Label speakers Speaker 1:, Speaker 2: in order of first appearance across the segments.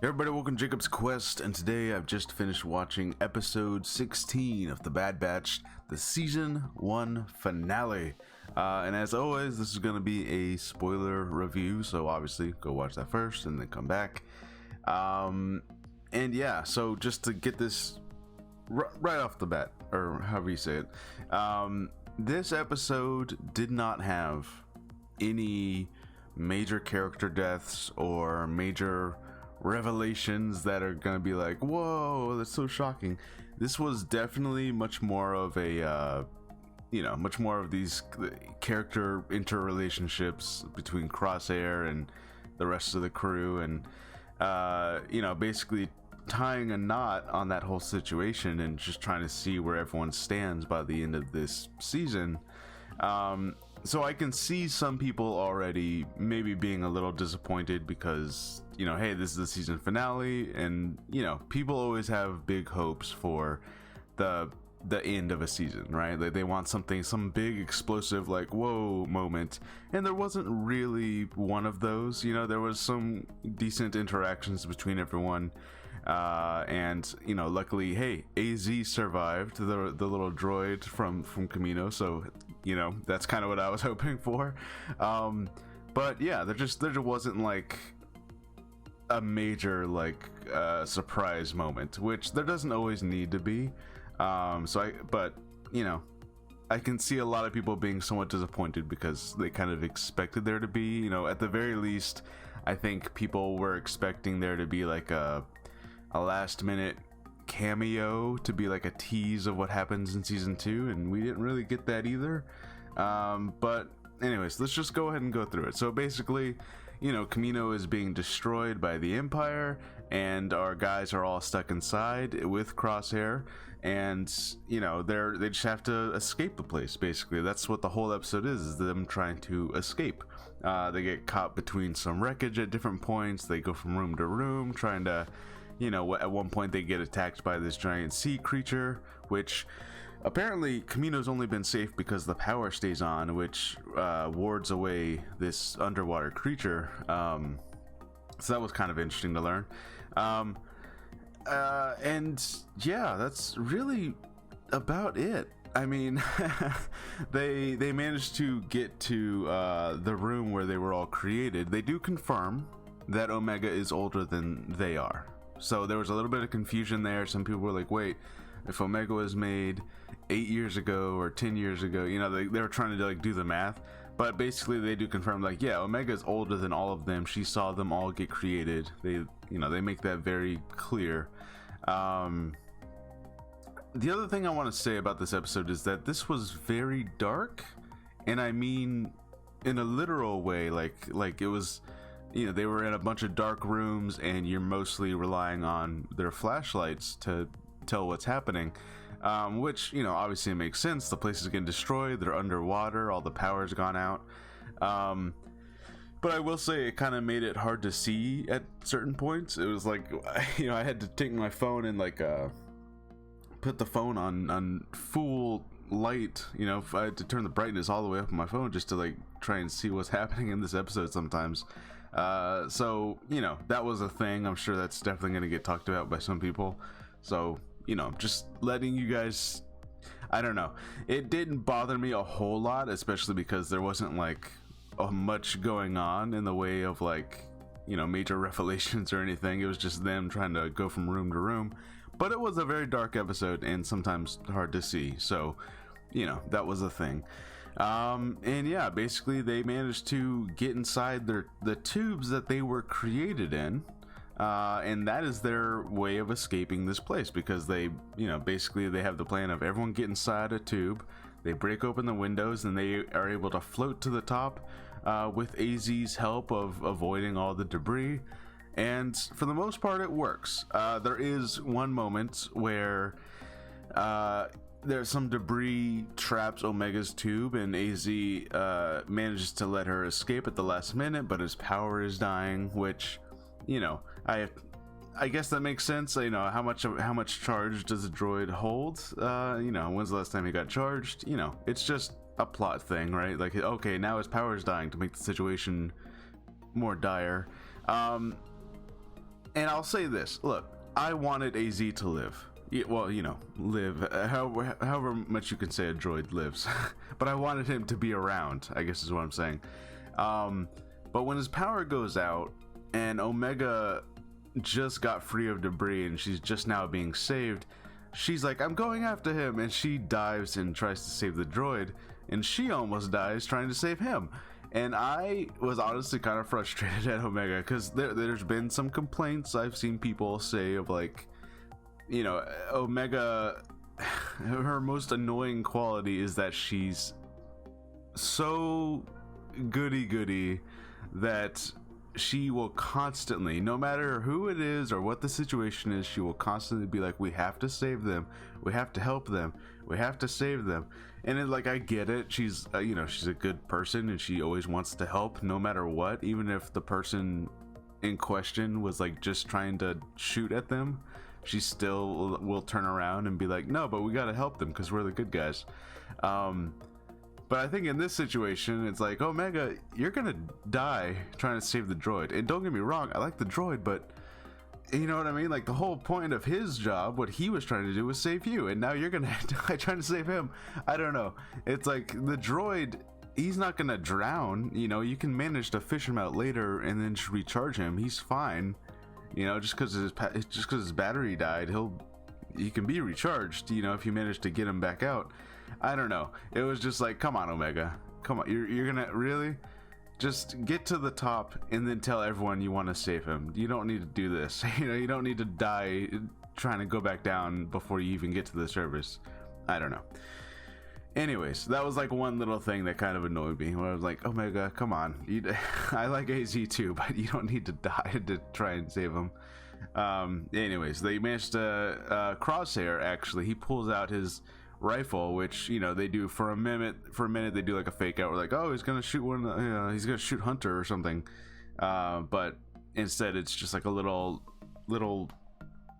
Speaker 1: Hey everybody, welcome to Jacob's Quest, and today I've just finished watching episode 16 of The Bad Batch, the season 1 finale. And as always, this is going to be a spoiler review, so obviously go watch that first and then come back. And yeah, so just to get this right off the bat, or however you say it, this episode did not have any major character deaths or major revelations that are gonna be like, whoa, that's so shocking. This was definitely much more of a much more of these character interrelationships between Crosshair and the rest of the crew, and basically tying a knot on that whole situation and just trying to see where everyone stands by the end of this season. So I can see some people already maybe being a little disappointed because, hey, this is the season finale, and, people always have big hopes for the end of a season, right? Like they want some big explosive, like, whoa moment, and there wasn't really one of those. There was some decent interactions between everyone, and luckily, hey, AZ survived, the little droid from Kamino, so that's kind of what I was hoping for. But yeah, there just wasn't like a major surprise moment, which there doesn't always need to be. I can see a lot of people being somewhat disappointed because they kind of expected there to be, at the very least, I think people were expecting there to be like a last minute cameo to be like a tease of what happens in season 2, and we didn't really get that either. But anyways, let's just go ahead and go through it. So basically, Kamino is being destroyed by the Empire, and our guys are all stuck inside with Crosshair, and they just have to escape the place. Basically, that's what the whole episode is them trying to escape. They get caught between some wreckage at different points. They go from room to room trying to, at one point they get attacked by this giant sea creature, which apparently Kamino's only been safe because the power stays on, which wards away this underwater creature. So that was kind of interesting to learn. And yeah, that's really about it. I mean, they managed to get to the room where they were all created. They do confirm that Omega is older than they are. So there was a little bit of confusion there. Some people were like, wait, if Omega was made 8 years ago or 10 years ago, they were trying to do the math. But basically they do confirm, yeah, Omega is older than all of them. She saw them all get created. They make that very clear. The other thing I want to say about this episode is that this was very dark, and I mean in a literal way, like it was, they were in a bunch of dark rooms and you're mostly relying on their flashlights to tell what's happening, which obviously makes sense. The place is getting destroyed, they're underwater, all the power's gone out. But I will say it kind of made it hard to see at certain points. It was like, I had to take my phone and put the phone on full light. I had to turn the brightness all the way up on my phone just to try and see what's happening in this episode sometimes. So that was a thing. I'm sure that's definitely going to get talked about by some people. So just letting you guys, I don't know, it didn't bother me a whole lot, especially because there wasn't much going on in the way of major revelations or anything. It was just them trying to go from room to room. But it was a very dark episode and sometimes hard to see, so that was a thing. And yeah, basically they managed to get inside the tubes that they were created in, and that is their way of escaping this place, because they basically they have the plan of everyone get inside a tube, they break open the windows, and they are able to float to the top with AZ's help of avoiding all the debris. And for the most part it works. There is one moment where there's some debris traps Omega's tube, and AZ manages to let her escape at the last minute, but his power is dying, which I guess that makes sense. How much charge does a droid hold? When's the last time he got charged? It's just a plot thing, right? Okay, now his power is dying to make the situation more dire. And I'll say this, look, I wanted AZ to live. Well, you know, live, however much you can say a droid lives. But I wanted him to be around, I guess is what I'm saying. But when his power goes out, and Omega just got free of debris, and she's just now being saved, she's like, I'm going after him, and she dives and tries to save the droid, and she almost dies trying to save him. And I was honestly kind of frustrated at Omega, because there's been some complaints I've seen people say of, like, you know, Omega, her most annoying quality is that she's so goody-goody that she will constantly, no matter who it is or what the situation is, she will constantly be like, we have to save them, we have to help them, we have to save them. And it, like, I get it, she's you know, she's a good person and she always wants to help no matter what, even if the person in question was like just trying to shoot at them, she still will turn around and be like, no, but we gotta help them because we're the good guys. But I think in this situation, it's like, Omega, you're gonna die trying to save the droid. And don't get me wrong, I like the droid, but you know what I mean? Like, the whole point of his job, what he was trying to do was save you, and now you're gonna die trying to save him. I don't know. It's like, the droid, he's not gonna drown, you know, you can manage to fish him out later and then just recharge him. He's fine. You know, just because his battery died, he can be recharged, you know, if you manage to get him back out. I don't know. It was just like, come on, Omega, come on, you're gonna really just get to the top and then tell everyone you want to save him. You don't need to do this. You know, you don't need to die trying to go back down before you even get to the surface. I don't know. Anyways, that was like one little thing that kind of annoyed me, where I was like, Omega, come on. I like AZ too, but you don't need to die to try and save him. Anyways, they managed to, Crosshair, actually, he pulls out his rifle, which, you know, they do for a minute they do like a fake out. We're like, oh, he's gonna shoot one, you know, he's gonna shoot Hunter or something. But instead it's just like a little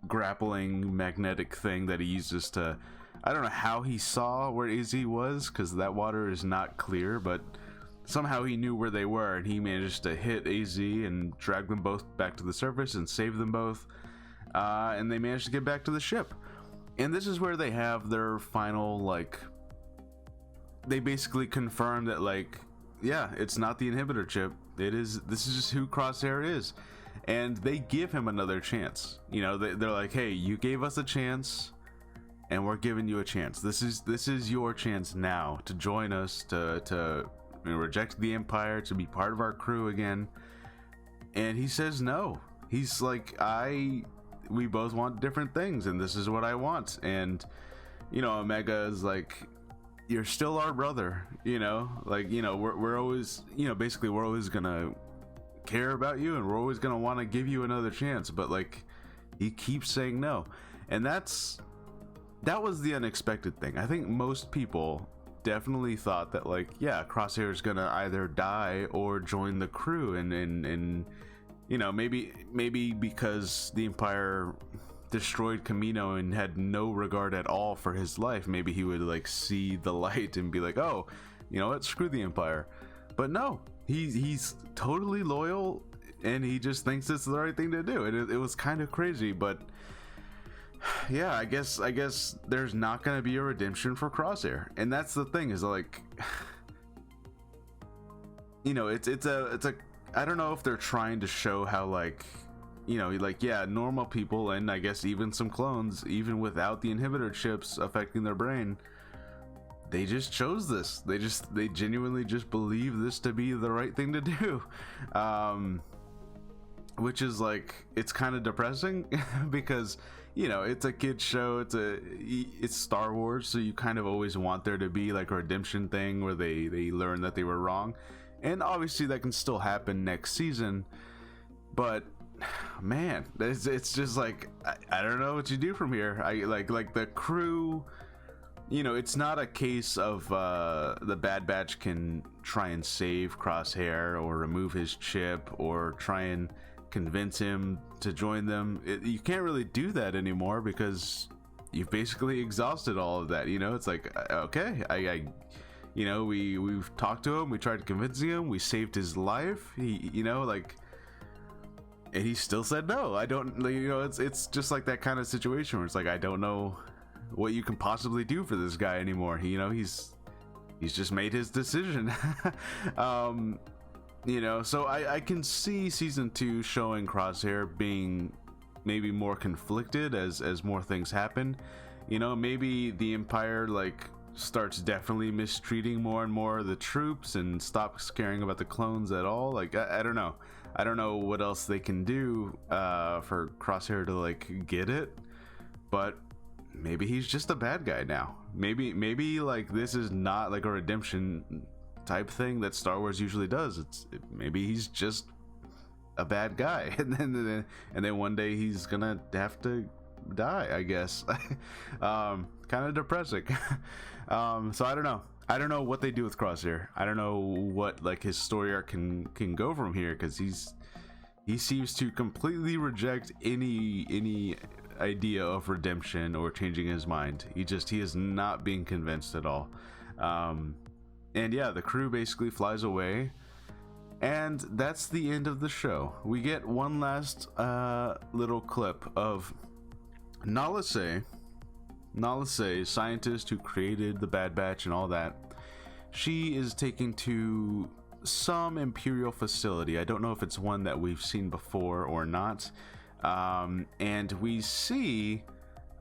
Speaker 1: grappling magnetic thing that he uses to, I don't know how he saw where AZ was, because that water is not clear, but somehow he knew where they were, and he managed to hit AZ and drag them both back to the surface and save them both. And they managed to get back to the ship. And this is where they have their final, like, they basically confirm that, like, yeah, it's not the inhibitor chip. This is just who Crosshair is. And they give him another chance. You know, they're like, hey, you gave us a chance, and we're giving you a chance. This is your chance now to join us, to you know, reject the Empire, to be part of our crew again. And he says no. He's like, we both want different things, and this is what I want. And, you know, Omega is like, you're still our brother, you know, like, you know, we're always, you know, basically we're always gonna care about you, and we're always gonna want to give you another chance. But, like, he keeps saying no. And that was the unexpected thing. I think most people definitely thought that, like, yeah, Crosshair is gonna either die or join the crew, and you know, maybe because the Empire destroyed Kamino and had no regard at all for his life, maybe he would, like, see the light and be like, oh, you know what, screw the Empire. But no, he's totally loyal, and he just thinks it's the right thing to do. And it was kind of crazy, but yeah, I guess there's not gonna be a redemption for Crosshair. And that's the thing, is, like, you know, it's a I don't know if they're trying to show how, like, you know, like, yeah, normal people, and I guess even some clones, even without the inhibitor chips affecting their brain, they just chose this. They genuinely just believe this to be the right thing to do. Which is, like, it's kind of depressing because, you know, it's a kid's show, it's Star Wars, so you kind of always want there to be, like, a redemption thing where they learn that they were wrong. And obviously that can still happen next season, but man, it's just like, I don't know what you do from here. I like the crew, you know, it's not a case of the Bad Batch can try and save Crosshair or remove his chip or try and convince him to join them. You can't really do that anymore because you've basically exhausted all of that. You know, it's like, okay, I you know, we've talked to him, we tried to convince him, we saved his life. He, you know, like, and he still said no. I don't, it's just like that kind of situation where it's like, I don't know what you can possibly do for this guy anymore. He's just made his decision. So I can see season 2 showing Crosshair being maybe more conflicted as more things happen. Maybe the Empire starts definitely mistreating more and more of the troops and stops caring about the clones at all. I don't know. I don't know what else they can do for Crosshair to get it, but maybe he's just a bad guy now. Maybe this is not a redemption type thing that Star Wars usually does. Maybe he's just a bad guy, and then one day he's gonna have to die, I guess. Kind of depressing. So I don't know what they do with Crosshair. I don't know what his story arc can go from here, because he seems to completely reject any idea of redemption or changing his mind. He is not being convinced at all. And yeah, the crew basically flies away, and that's the end of the show. We get one last little clip of Nala Se, scientist who created the Bad Batch and all that. She is taken to some Imperial facility. I don't know if it's one that we've seen before or not. And we see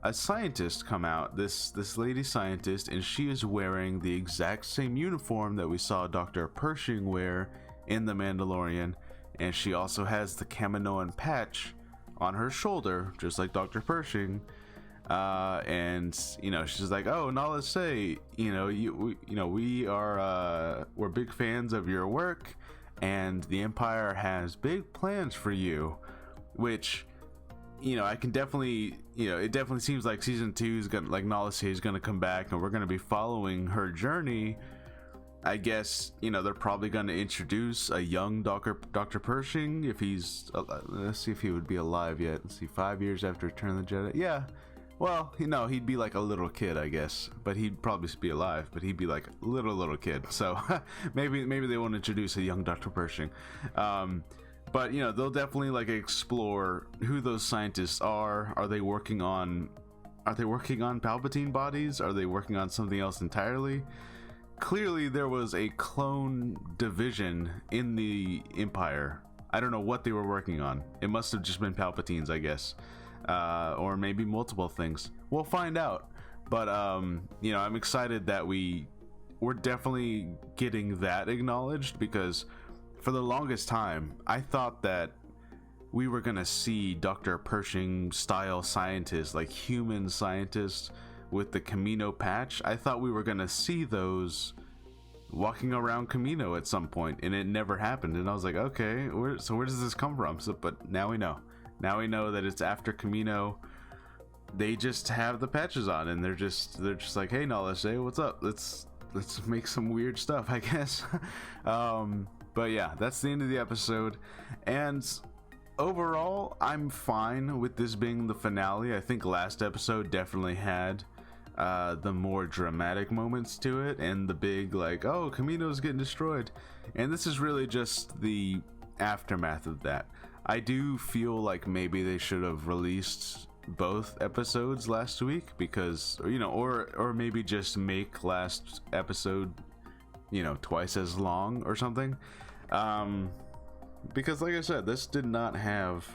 Speaker 1: a scientist come out, this lady scientist, and she is wearing the exact same uniform that we saw Dr. Pershing wear in The Mandalorian, and she also has the Kaminoan patch on her shoulder, just like Dr. Pershing. And she's like, "Oh, Nala Se, we're big fans of your work, and the Empire has big plans for you," which, I can definitely, it definitely seems like season 2 is gonna, Nala Se is gonna come back, and we're gonna be following her journey. I guess, they're probably going to introduce a young Dr. Pershing, if he's, let's see if he would be alive yet. Let's see, 5 years after Return of the Jedi. Yeah, well, he'd be like a little kid, I guess, but he'd probably be alive, but he'd be like a little kid. So maybe they won't introduce a young Dr. Pershing. But they'll definitely explore who those scientists are. Are they working on Palpatine bodies? Are they working on something else entirely? Clearly there was a clone division in the Empire. I don't know what they were working on. It must have just been Palpatines, I guess. Or maybe multiple things. We'll find out. But I'm excited that we're definitely getting that acknowledged, because for the longest time I thought that we were gonna see Dr. Pershing style scientists, human scientists with the Kamino patch. I thought we were gonna see those walking around Kamino at some point, and it never happened. And I was like, okay, where does this come from? But now we know that it's after Kamino. They just have the patches on, and they're just like, "Hey, Nala Se, what's up? Let's make some weird stuff, I guess." But yeah, that's the end of the episode, and overall I'm fine with this being the finale. I think last episode definitely had the more dramatic moments to it, and the big oh, Kamino's getting destroyed, and this is really just the aftermath of that. I do feel like maybe they should have released both episodes last week, because or maybe just make last episode twice as long or something, because like I said, this didn't have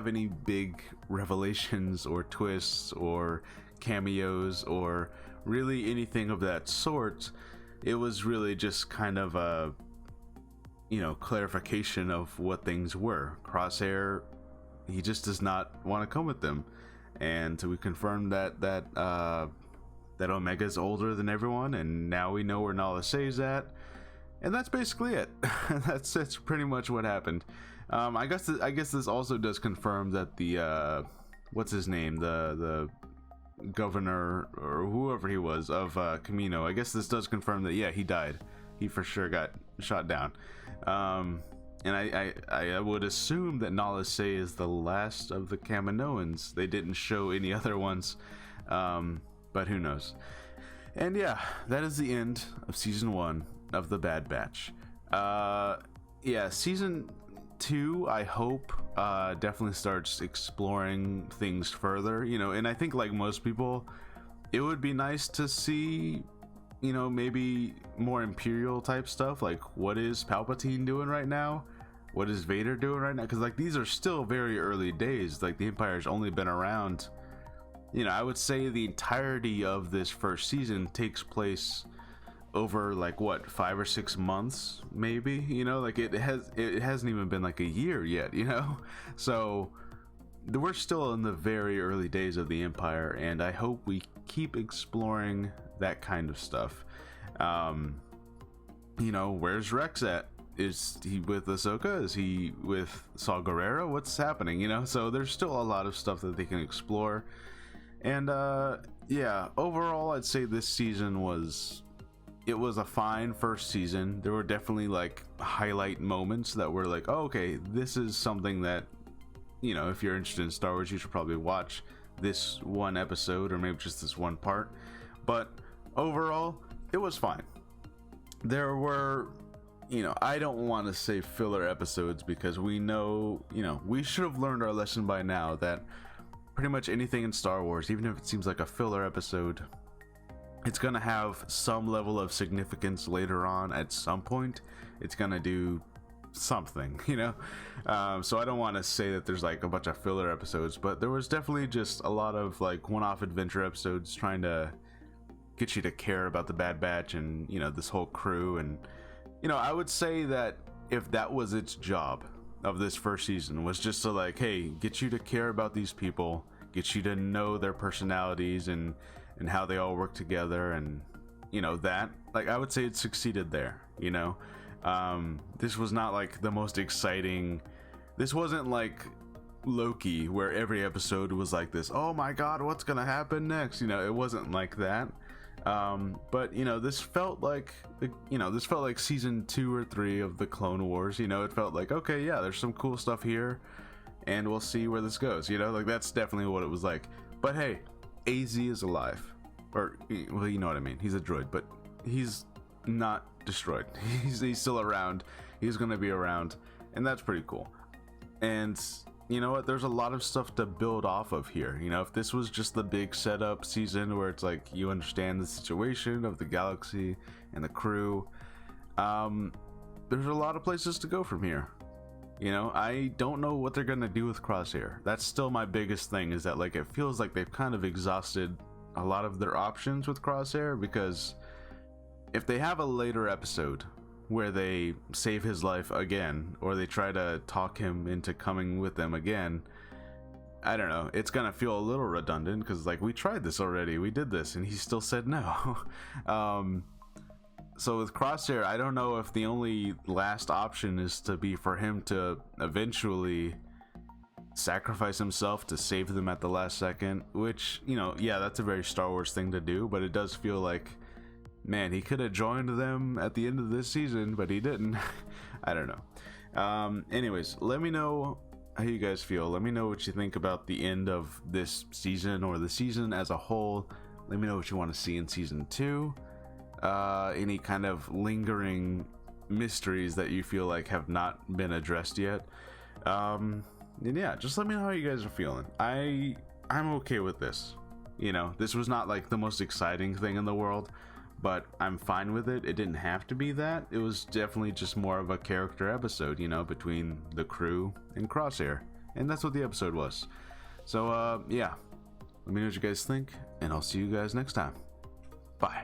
Speaker 1: any big revelations or twists or cameos or really anything of that sort. It was really just kind of a clarification of what things were. Crosshair, he just does not want to come with them, and we confirmed that Omega's older than everyone, and now we know where Nala Se's at, and that's basically it. that's pretty much what happened. I guess this also does confirm that the what's his name, the governor or whoever he was of Kamino, I guess this does confirm that, yeah, he died. He for sure got shot down. And I would assume that Nala Se is the last of the Kaminoans. They didn't show any other ones, but who knows. And yeah, that is the end of season 1 of The Bad Batch. Yeah, season 2, I hope, definitely starts exploring things further, you know, and I think like most people, it would be nice to see, you know, maybe more Imperial type stuff, like what is Palpatine doing right now? What is Vader doing right now? Because like these are still very early days. Like the Empire's only been around, you know, I would say the entirety of this first season takes place over like what, 5 or 6 months maybe, you know, like it hasn't even been like a year yet, you know. So we're still in the very early days of the Empire, and I hope we keep exploring that kind of stuff. You know, where's Rex at? Is he with Ahsoka? Is he with Saw Gerrera? What's happening, you know? So there's still a lot of stuff that they can explore. And yeah, overall I'd say this season was a fine first season. There were definitely like highlight moments that were like, oh, okay, this is something that, you know, if you're interested in Star Wars, you should probably watch this one episode or maybe just this one part. But overall, it was fine. There were, you know, I don't want to say filler episodes because we know, you know, we should have learned our lesson by now that pretty much anything in Star Wars, even if it seems like a filler episode, it's gonna have some level of significance later on. At some point it's gonna do something, you know. So I don't want to say that there's like a bunch of filler episodes, but there was definitely just a lot of like one-off adventure episodes trying to get you to care about the Bad Batch and, you know, this whole crew. And, you know, I would say that if that was its job of this first season, was just to like, hey, get you to care about these people, get you to know their personalities and how they all work together, and, you know, that, like, I would say it succeeded there, you know. This was not like the most exciting, this wasn't like Loki where every episode was like this, oh my god, what's gonna happen next, you know. It wasn't like that. But, you know, this felt like, you know, this felt like season 2 or 3 of the Clone Wars, you know. It felt like, okay, yeah, there's some cool stuff here and we'll see where this goes, you know. Like, that's definitely what it was like. But hey, AZ is alive, or, well, you know what I mean, he's a droid, but he's not destroyed. He's still around, he's gonna be around, and that's pretty cool. And you know what, there's a lot of stuff to build off of here. You know, if this was just the big setup season where it's like you understand the situation of the galaxy and the crew, there's a lot of places to go from here. You know, I don't know what they're gonna do with Crosshair. That's still my biggest thing, is that like it feels like they've kind of exhausted a lot of their options with Crosshair, because if they have a later episode where they save his life again, or they try to talk him into coming with them again, I don't know, it's gonna feel a little redundant, because like, we tried this already, we did this, and he still said no. So with Crosshair, I don't know if the only last option is to be for him to eventually sacrifice himself to save them at the last second, which, you know, yeah, that's a very Star Wars thing to do, but it does feel like, man, he could have joined them at the end of this season, but he didn't. I don't know. Anyways, let me know how you guys feel. Let me know what you think about the end of this season, or the season as a whole. Let me know what you want to see in season 2. Any kind of lingering mysteries that you feel like have not been addressed yet. And yeah, just let me know how you guys are feeling. I'm okay with this. You know, this was not like the most exciting thing in the world, but I'm fine with it. It didn't have to be that. It was definitely just more of a character episode, you know, between the crew and Crosshair. And that's what the episode was. So, yeah. Let me know what you guys think, and I'll see you guys next time. Bye.